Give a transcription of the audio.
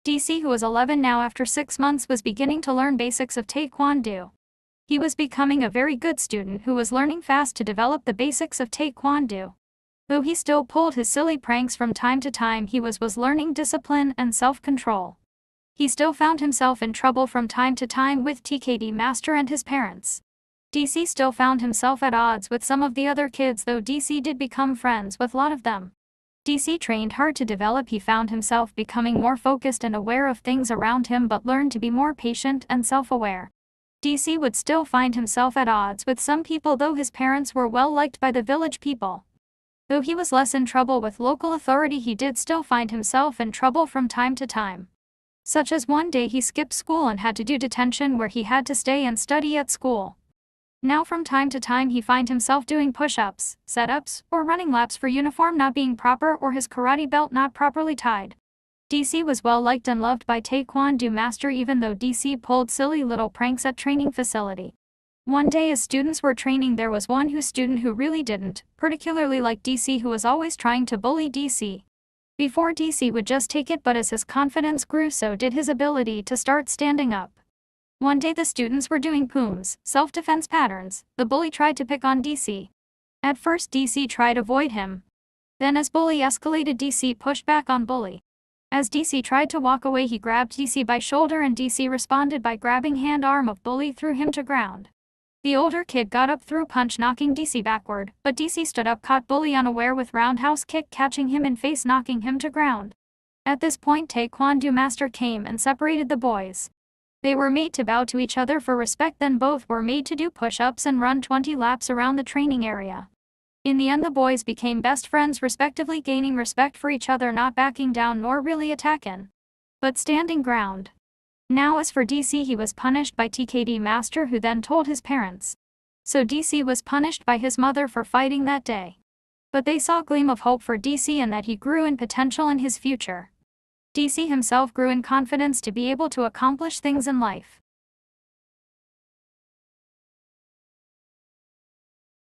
DC, who was 11 now after 6 months, was beginning to learn basics of Taekwondo. He was becoming a very good student who was learning fast to develop the basics of Taekwondo. Though he still pulled his silly pranks from time to time, he was learning discipline and self-control. He still found himself in trouble from time to time with TKD Master and his parents. DC still found himself at odds with some of the other kids, though DC did become friends with a lot of them. DC trained hard to develop. He found himself becoming more focused and aware of things around him, but learned to be more patient and self-aware. DC would still find himself at odds with some people, though his parents were well liked by the village people. Though he was less in trouble with local authority, he did still find himself in trouble from time to time. Such as one day he skipped school and had to do detention, where he had to stay and study at school. Now from time to time he find himself doing push-ups, set-ups, or running laps for uniform not being proper or his karate belt not properly tied. DC was well liked and loved by Taekwondo Master, even though DC pulled silly little pranks at training facility. One day as students were training, there was one student who really didn't particularly like DC, who was always trying to bully DC. Before, DC would just take it, but as his confidence grew, so did his ability to start standing up. One day the students were doing pooms, self-defense patterns. The bully tried to pick on DC. At first DC tried to avoid him. Then as bully escalated, DC pushed back on bully. As DC tried to walk away, he grabbed DC by shoulder, and DC responded by grabbing hand arm of bully, threw him to ground. The older kid got up, threw punch, knocking DC backward, but DC stood up, caught bully unaware with roundhouse kick, catching him in face, knocking him to ground. At this point Taekwondo Master came and separated the boys. They were made to bow to each other for respect, then both were made to do push-ups and run 20 laps around the training area. In the end the boys became best friends respectively, gaining respect for each other, not backing down nor really attacking, but standing ground. Now as for DC, he was punished by TKD Master, who then told his parents. So DC was punished by his mother for fighting that day. But they saw a gleam of hope for DC, and that he grew in potential in his future. DC himself grew in confidence to be able to accomplish things in life.